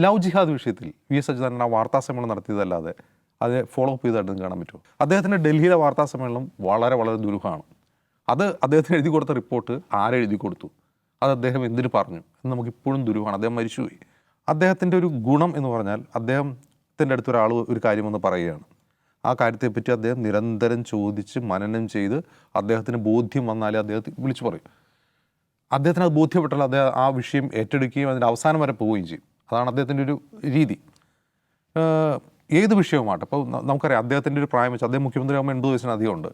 Love ജിഹാദ് വിഷയത്തിൽ VS. Achuthanandan ആ വാർത്താ സമ്മേളനം നടത്തിയതല്ലാതെ അത് ഫോളോ അപ്പ് ചെയ്തായിട്ട് കാണാൻ പറ്റുമോ? അദ്ദേഹത്തിൻ്റെ ഡൽഹിയിലെ വാർത്താ സമ്മേളനം വളരെ വളരെ ദുരൂഹമാണ്. അത് അദ്ദേഹത്തിന് എഴുതി കൊടുത്ത റിപ്പോർട്ട് ആരെഴുതി കൊടുത്തു, അത് അദ്ദേഹം എന്തിനു പറഞ്ഞു എന്ന് നമുക്കിപ്പോഴും ദുരൂഹമാണ്. അദ്ദേഹം മരിച്ചുപോയി. അദ്ദേഹത്തിൻ്റെ ഒരു ഗുണം എന്ന് പറഞ്ഞാൽ അദ്ദേഹത്തിൻ്റെ അടുത്ത് ഒരാൾ ഒരു കാര്യമെന്ന് പറയുകയാണ്, ആ കാര്യത്തെപ്പറ്റി അദ്ദേഹം നിരന്തരം ചോദിച്ച് മനനം ചെയ്ത് അദ്ദേഹത്തിന് ബോധ്യം വന്നാലേ അദ്ദേഹത്തെ വിളിച്ചു പറയും. അദ്ദേഹത്തിന് അത് ബോധ്യപ്പെട്ടാൽ അദ്ദേഹം ആ വിഷയം ഏറ്റെടുക്കുകയും അതിൻ്റെ അവസാനം വരെ പോവുകയും ചെയ്യും. അതാണ് അദ്ദേഹത്തിൻ്റെ ഒരു രീതി. ഏത് വിഷയവുമാട്ടെ, ഇപ്പോൾ നമുക്കറിയാം അദ്ദേഹത്തിൻ്റെ ഒരു പ്രായം വെച്ച് അദ്ദേഹം മുഖ്യമന്ത്രിയാകുമ്പോൾ 80 വയസ്സിന് അധികം ഉണ്ട്.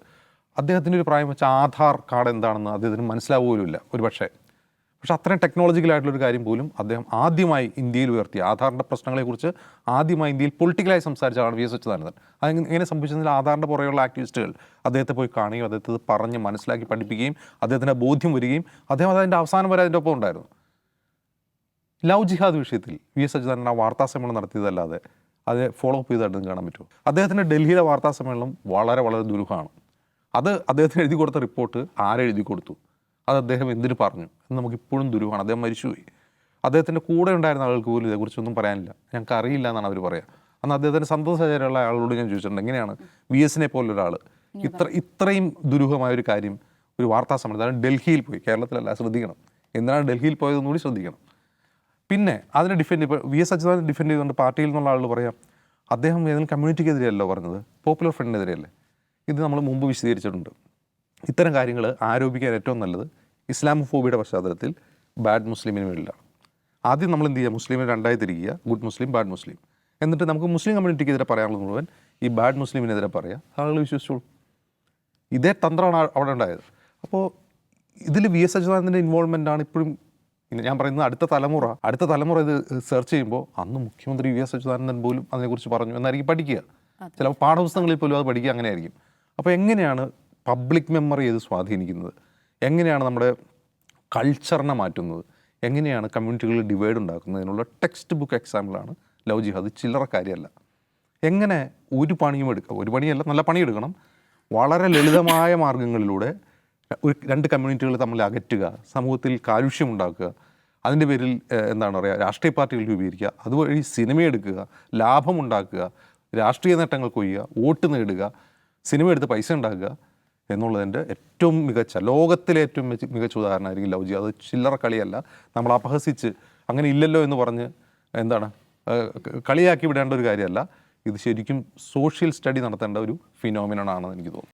അദ്ദേഹത്തിൻ്റെ ഒരു പ്രായം വെച്ച് ആധാർ കാർഡ് എന്താണെന്ന് അദ്ദേഹത്തിന് മനസ്സിലാവുകയില്ല ഒരു പക്ഷേ അത്രയും ടെക്നോളജിക്കലായിട്ടുള്ളൊരു കാര്യം പോലും അദ്ദേഹം ആദ്യമായി ഇന്ത്യയിൽ ഉയർത്തി. ആധാറിൻ്റെ പ്രശ്നങ്ങളെക്കുറിച്ച് ആദ്യമായി ഇന്ത്യയിൽ പൊളിറ്റിക്കലായി സംസാരിച്ച ആളാണ് വി.എസ്. അച്യുതാനന്ദൻ. അതെങ്ങനെ സംഭവിച്ചതിൽ ആധാറിൻ്റെ പുറകെയുള്ള ആക്ടിവിസ്റ്റുകൾ അദ്ദേഹത്തെ പോയി കാണുകയും അദ്ദേഹത്തെ പറഞ്ഞ് മനസ്സിലാക്കി പഠിപ്പിക്കുകയും അദ്ദേഹത്തിൻ്റെ ബോധ്യം വരികയും അദ്ദേഹം അതിൻ്റെ അവസാനം വരെ അതിൻ്റെ ഒപ്പം ഉണ്ടായിരുന്നു. ലവ് ജിഹാദ് വിഷയത്തിൽ വി.എസ്. അച്യുതാനന്ദൻ ആ വാർത്താ സമ്മേളനം നടത്തിയതല്ലാതെ അത് ഫോളോ അപ്പ് ചെയ്തായിട്ട് കാണാൻ പറ്റുമോ? അദ്ദേഹത്തിൻ്റെ ഡൽഹിയിലെ വാർത്താ സമ്മേളനം വളരെ വളരെ ദുരൂഹമാണ്. അത് അദ്ദേഹത്തിന് എഴുതി കൊടുത്ത റിപ്പോർട്ട് ആരെഴുതി കൊടുത്തു, അത് അദ്ദേഹം എന്തിനു പറഞ്ഞു എന്ന് നമുക്കിപ്പോഴും ദുരൂഹമാണ്. അദ്ദേഹം മരിച്ചുപോയി. അദ്ദേഹത്തിൻ്റെ കൂടെ ഉണ്ടായിരുന്ന ആളുകൾക്ക് പോലും ഇതേക്കുറിച്ചൊന്നും പറയാനില്ല, ഞങ്ങൾക്ക് അറിയില്ല എന്നാണ് അവർ പറയുക. അന്ന് അദ്ദേഹത്തിൻ്റെ സന്തോഷചാരമുള്ള ആളോട് ഞാൻ ചോദിച്ചിട്ടുണ്ട്, എങ്ങനെയാണ് വി.എസിനെ പോലൊരാൾ ഇത്രയും ദുരൂഹമായൊരു കാര്യം ഒരു വാർത്താ സമ്മേളനം, അതായത് ഡൽഹിയിൽ പോയി, കേരളത്തിലല്ല, ശ്രദ്ധിക്കണം, എന്തിനാണ് ഡൽഹിയിൽ പോയതെന്ന് കൂടി ശ്രദ്ധിക്കണം. പിന്നെ അതിനെ ഡിഫെൻഡ്, ഇപ്പോൾ വി.എസ്. അച്യുതാനന്ദൻ ഡിഫെൻഡ് ചെയ്തുകൊണ്ട് പാർട്ടിയിൽ നിന്നുള്ള ആളുകൾ പറയാം അദ്ദേഹം ഏതെങ്കിലും കമ്മ്യൂണിറ്റിക്കെതിരെയല്ലോ പറഞ്ഞത്, പോപ്പുലർ ഫ്രണ്ടിനെതിരെയല്ലേ. ഇത് നമ്മൾ മുമ്പ് വിശദീകരിച്ചിട്ടുണ്ട്. ഇത്തരം കാര്യങ്ങൾ ആരോപിക്കാൻ ഏറ്റവും നല്ലത് ഇസ്ലാമോഫോബിയുടെ പശ്ചാത്തലത്തിൽ ബാഡ് മുസ്ലിമിന് വേണ്ടിയിലാണ്. ആദ്യം നമ്മൾ എന്ത് ചെയ്യുക, മുസ്ലിമിനെ രണ്ടായി തിരിക്കുക, ഗുഡ് മുസ്ലിം, ബാഡ് മുസ്ലിം. എന്നിട്ട് നമുക്ക് മുസ്ലിം കമ്മ്യൂണിറ്റിക്കെതിരെ പറയാനുള്ളത് മുഴുവൻ ഈ ബാഡ് മുസ്ലിമിനെതിരെ പറയുക, ആളുകൾ വിശ്വസിച്ചോളൂ. ഇതേ തന്ത്രമാണ് അവിടെ ഉണ്ടായത്. അപ്പോൾ ഇതിൽ വി.എസ്. അച്യുതാനന്ദൻ്റെ ഇൻവോൾവ്മെൻ്റ് ആണ് ഇപ്പോഴും. ഞാൻ പറയുന്നത് അടുത്ത തലമുറ ഇത് സെർച്ച് ചെയ്യുമ്പോൾ അന്ന് മുഖ്യമന്ത്രി വി.എസ്. അച്യുതാനന്ദൻ പോലും അതിനെക്കുറിച്ച് പറഞ്ഞു എന്നായിരിക്കും പഠിക്കുക. ചിലപ്പോൾ പാഠപുസ്തകങ്ങളിൽ പോലും അത് പഠിക്കുക, അങ്ങനെയായിരിക്കും. അപ്പോൾ എങ്ങനെയാണ് പബ്ലിക് മെമ്മറി ഇത് സ്വാധീനിക്കുന്നത്, എങ്ങനെയാണ് നമ്മുടെ കൾച്ചറിനെ മാറ്റുന്നത്, എങ്ങനെയാണ് കമ്മ്യൂണിറ്റികളിൽ ഡിവൈഡ് ഉണ്ടാക്കുന്നതിനുള്ള ടെക്സ്റ്റ് ബുക്ക് എക്സാമ്പിളാണ് ലവ് ജിഹാദ്. ചില്ലറ കാര്യമല്ല. എങ്ങനെ ഒരു പണിയും എടുക്കാം, ഒരു പണിയല്ല, നല്ല പണിയെടുക്കണം, വളരെ ലളിതമായ മാർഗങ്ങളിലൂടെ രണ്ട് കമ്മ്യൂണിറ്റികൾ തമ്മിൽ അകറ്റുക, സമൂഹത്തിൽ കാലുഷ്യം ഉണ്ടാക്കുക, അതിൻ്റെ പേരിൽ എന്താണ് പറയുക, രാഷ്ട്രീയ പാർട്ടികൾ രൂപീകരിക്കുക, അതുവഴി സിനിമ എടുക്കുക, ലാഭമുണ്ടാക്കുക, രാഷ്ട്രീയ നേട്ടങ്ങൾ കൊയ്യുക, വോട്ട് നേടുക, സിനിമ എടുത്ത് പൈസ ഉണ്ടാക്കുക എന്നുള്ളതിൻ്റെ ഏറ്റവും മികച്ച, ലോകത്തിലെ ഏറ്റവും മികച്ച ഉദാഹരണമായിരിക്കും ലവ് ജിഹാദ്. അത് ചില്ലറ കളിയല്ല. നമ്മൾ അപഹസിച്ച് അങ്ങനെ ഇല്ലല്ലോ എന്ന് പറഞ്ഞ് എന്താണ് കളിയാക്കി വിടേണ്ട ഒരു കാര്യമല്ല. ഇത് ശരിക്കും സോഷ്യൽ സ്റ്റഡി നടത്തേണ്ട ഒരു ഫിനോമിനൺ ആണെന്ന് എനിക്ക് തോന്നുന്നു.